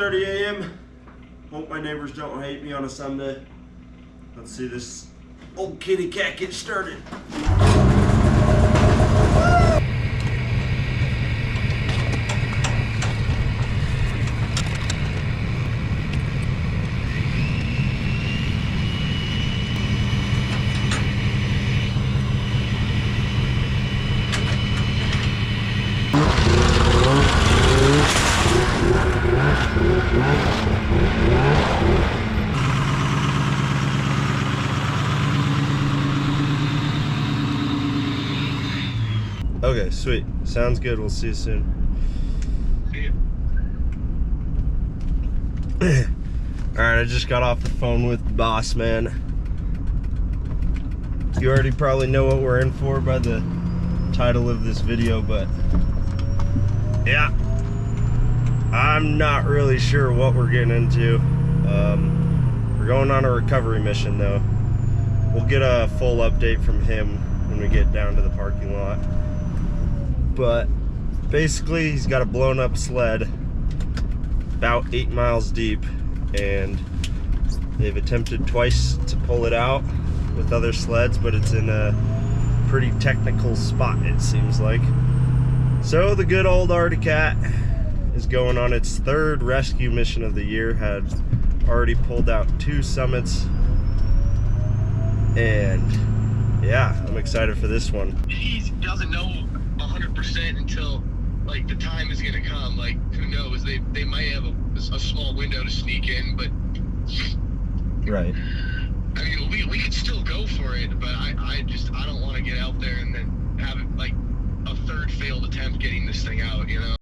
6:30 a.m. Hope my neighbors don't hate me on a Sunday. Let's see this old kitty cat get started. Okay, sweet. Sounds good. We'll see you soon. See you. Alright, I just got off the phone with the boss man. You already probably know what we're in for by the title of this video, but yeah, I'm not really sure what we're getting into. We're going on a recovery mission though. We'll get a full update from him when we get down to the parking lot. But basically he's got a blown up sled about 8 miles deep, and they've attempted twice to pull it out with other sleds, but it's in a pretty technical spot, it seems like. So the good old Arctic Cat is going on its 3rd rescue mission of the year, had already pulled out 2 summits, and yeah, I'm excited for this one. He doesn't know 100% until like the time is gonna come. Like, who knows? They might have a small window to sneak in, but Right. I mean, we could still go for it, but I don't want to get out there and then have it like a 3rd failed attempt getting this thing out, you know?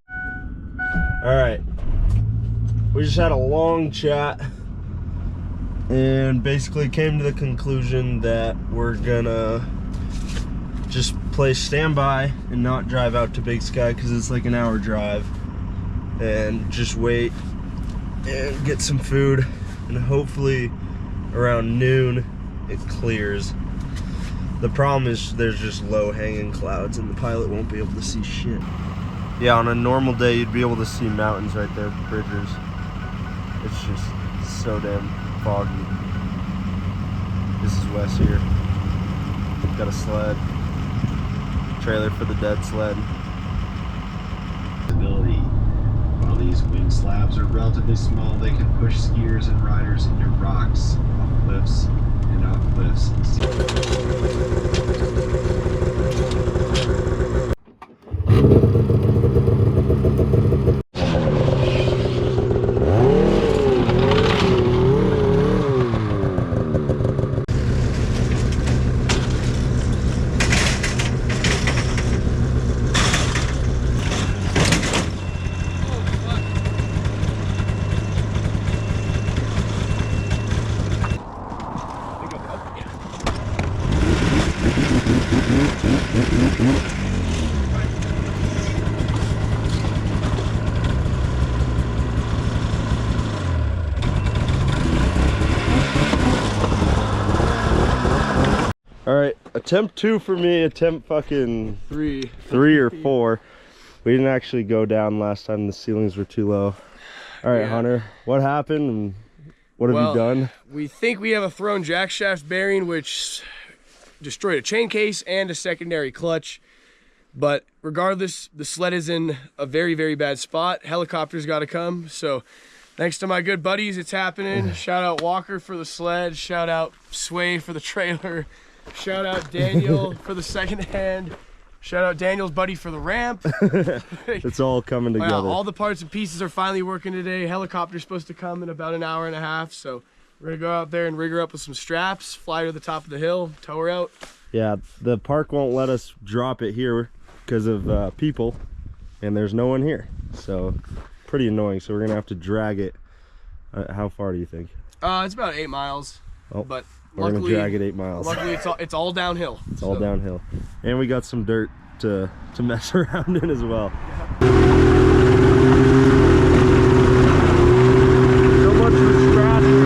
All right, we just had a long chat and basically came to the conclusion that we're gonna just play standby and not drive out to Big Sky because it's like an hour drive, and just wait and get some food, and hopefully around noon it clears. The problem is there's just low hanging clouds and the pilot won't be able to see shit. Yeah, on a normal day you'd be able to see mountains right there, Bridgers. It's just so damn foggy. This is Wes here. Got a sled. Trailer for the dead sled. While these wing slabs are relatively small, they can push skiers and riders into rocks, off cliffs, and off cliffs. All right, attempt 2 for me, attempt fucking 3 or 4. We didn't actually go down last time, the ceilings were too low. All right, yeah. Hunter, what happened and what have you done? We think we have a thrown jackshaft bearing, which destroyed a chain case and a secondary clutch. But regardless, the sled is in a very, very bad spot. Helicopter's got to come. So thanks to my good buddies, it's happening. Shout out Walker for the sled. Shout out Sway for the trailer. Shout out Daniel for the second hand. Shout out Daniel's buddy for the ramp. It's all coming together. All the parts and pieces are finally working today. Helicopter's supposed to come in about an hour and a half. So we're going to go out there and rig her up with some straps, fly her to the top of the hill, tow her out. Yeah, the park won't let us drop it here because of people, and there's no one here. So pretty annoying. So we're going to have to drag it. How far do you think? It's about 8 miles. Oh. But we're gonna drag it 8 miles. Luckily, it's all downhill. It's all downhill, and we got some dirt to mess around in as well. So much for scratching.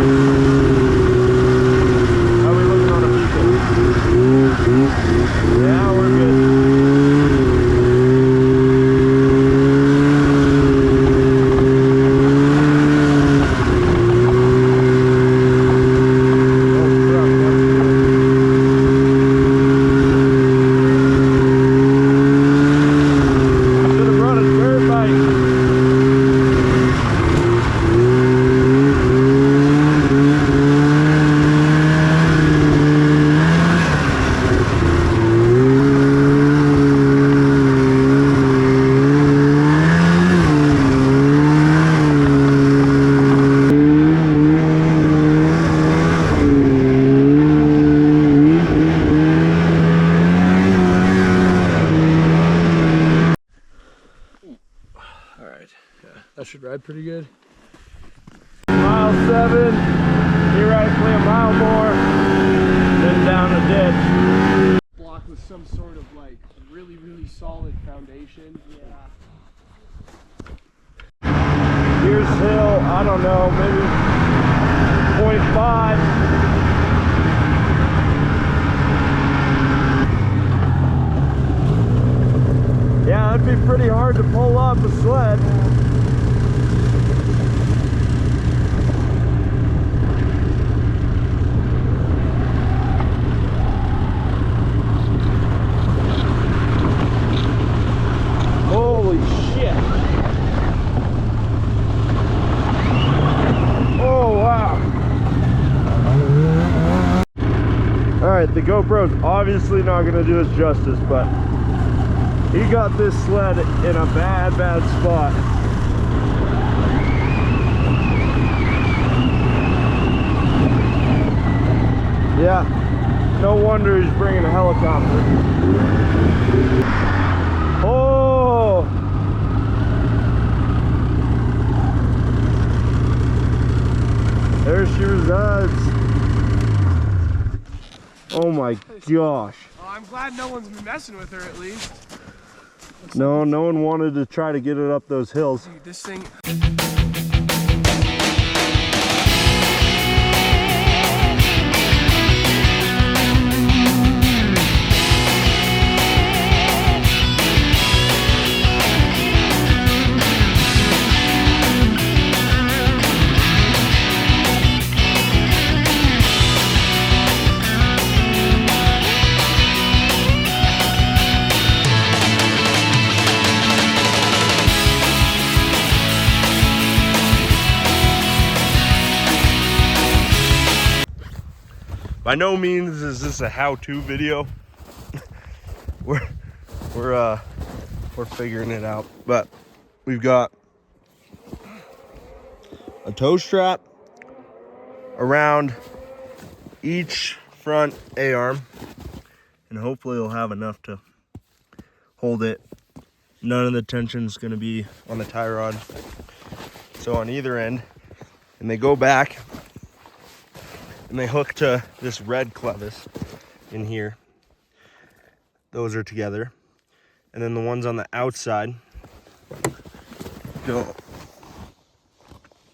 How are we looking on a beacon? Yeah, we're good. sled pretty good. Mile 7, theoretically a mile more, then down a ditch. Block with some sort of like really, really solid foundation. Yeah. Here's hill, I don't know, maybe 0.5. Yeah, that'd be pretty hard to pull off a sled. Holy shit. Oh, wow. Alright, the GoPro's obviously not going to do us justice, but he got this sled in a bad spot. Yeah, no wonder he's bringing a helicopter. Oh! There she resides. Oh my gosh. Oh, I'm glad no one's been messing with her at least. No one wanted to try to get it up those hills. Dude, this thing. By no means is this a how-to video. we're figuring it out, but we've got a tow strap around each front A-arm, and hopefully it'll have enough to hold it. None of the tension's going to be on the tie rod, so on either end, and they go back and they hook to this red clevis in here. Those are together, and then the ones on the outside go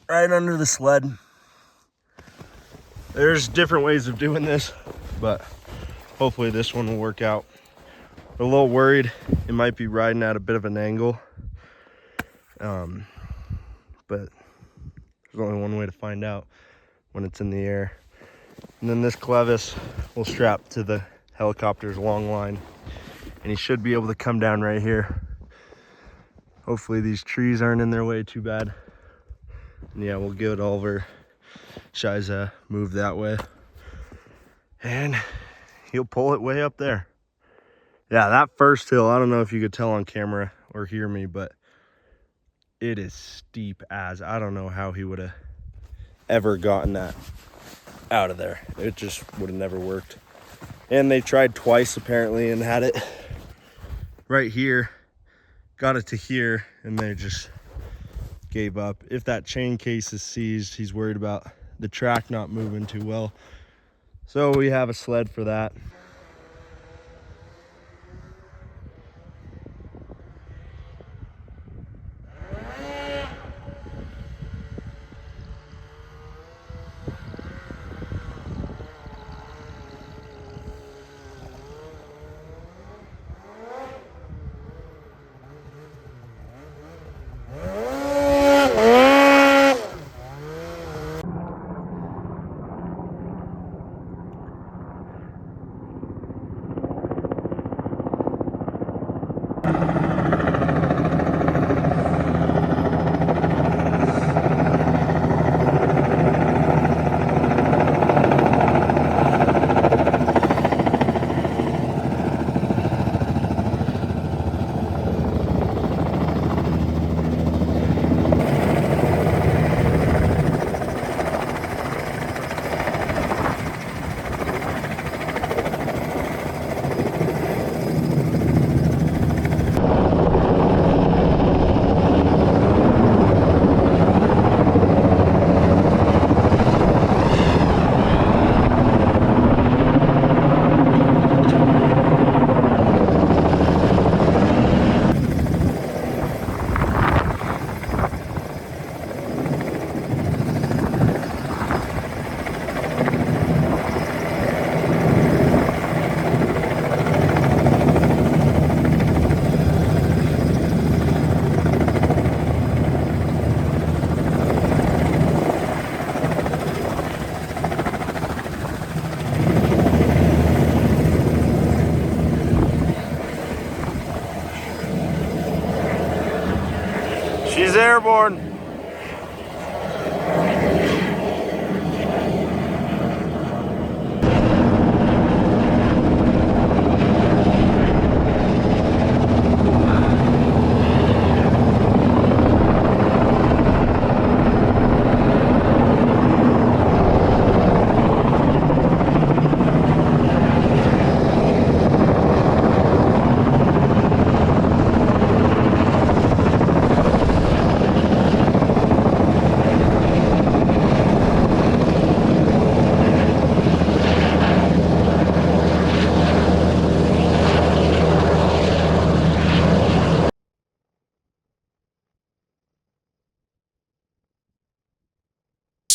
right under the sled. There's different ways of doing this, but hopefully this one will work out. I'm a little worried it might be riding at a bit of an angle, but there's only one way to find out when it's in the air. And then this clevis will strap to the helicopter's long line, and he should be able to come down right here. Hopefully these trees aren't in their way too bad. And yeah, we'll give it all over Shiza move that way, and he'll pull it way up there. Yeah, that first hill, I don't know if you could tell on camera or hear me, but it is steep as. I don't know how he would have ever gotten that out of there. It just would have never worked. And they tried twice apparently and had it right here, got it to here, and they just gave up. If that chain case is seized, he's worried about the track not moving too well. So we have a sled for that. airborne.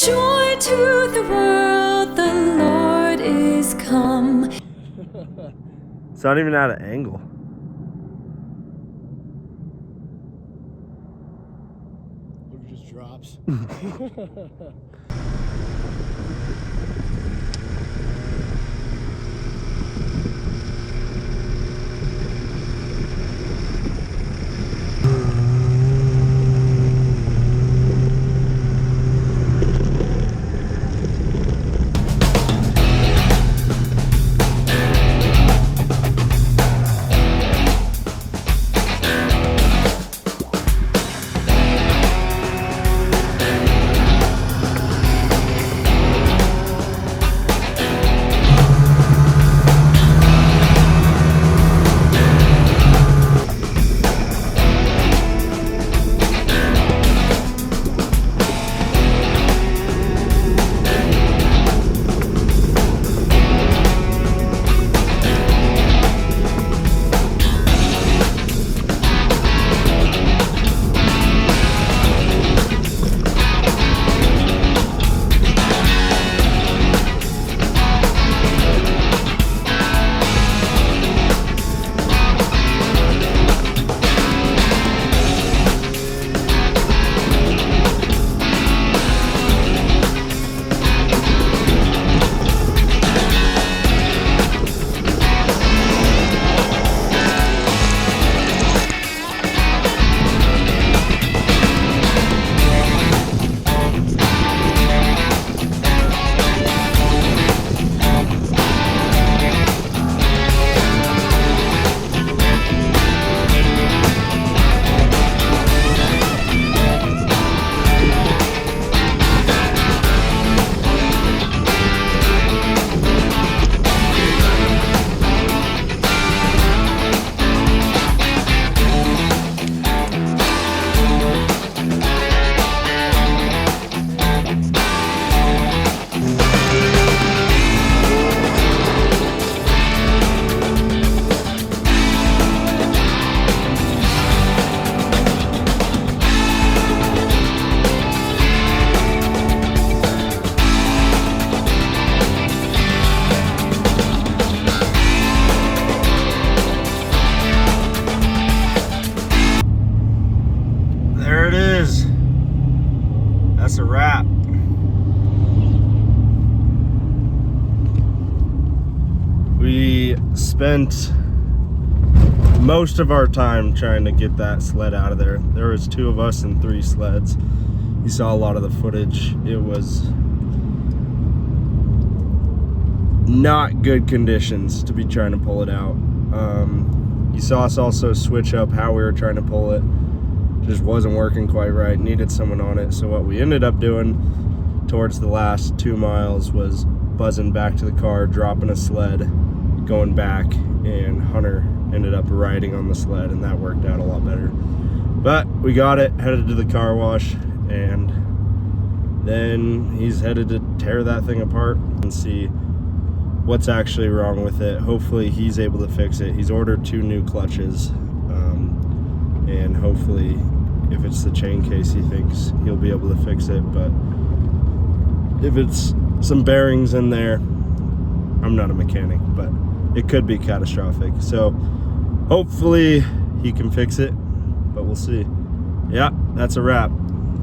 Joy to the world, the Lord is come. It's not even at an angle. It just drops. There it is. That's a wrap. We spent most of our time trying to get that sled out of there. There was 2 of us and 3 sleds. You saw a lot of the footage. It was not good conditions to be trying to pull it out. You saw us also switch up how we were trying to pull it. Just wasn't working quite right, needed someone on it. So what we ended up doing towards the last 2 miles was buzzing back to the car, dropping a sled, going back, and Hunter ended up riding on the sled, and that worked out a lot better. But we got it, headed to the car wash, and then he's headed to tear that thing apart and see what's actually wrong with it. Hopefully he's able to fix it. He's ordered 2 new clutches, and hopefully if it's the chain case, he thinks he'll be able to fix it. But if it's some bearings in there, I'm not a mechanic, but it could be catastrophic. So hopefully he can fix it, but we'll see. Yeah, that's a wrap.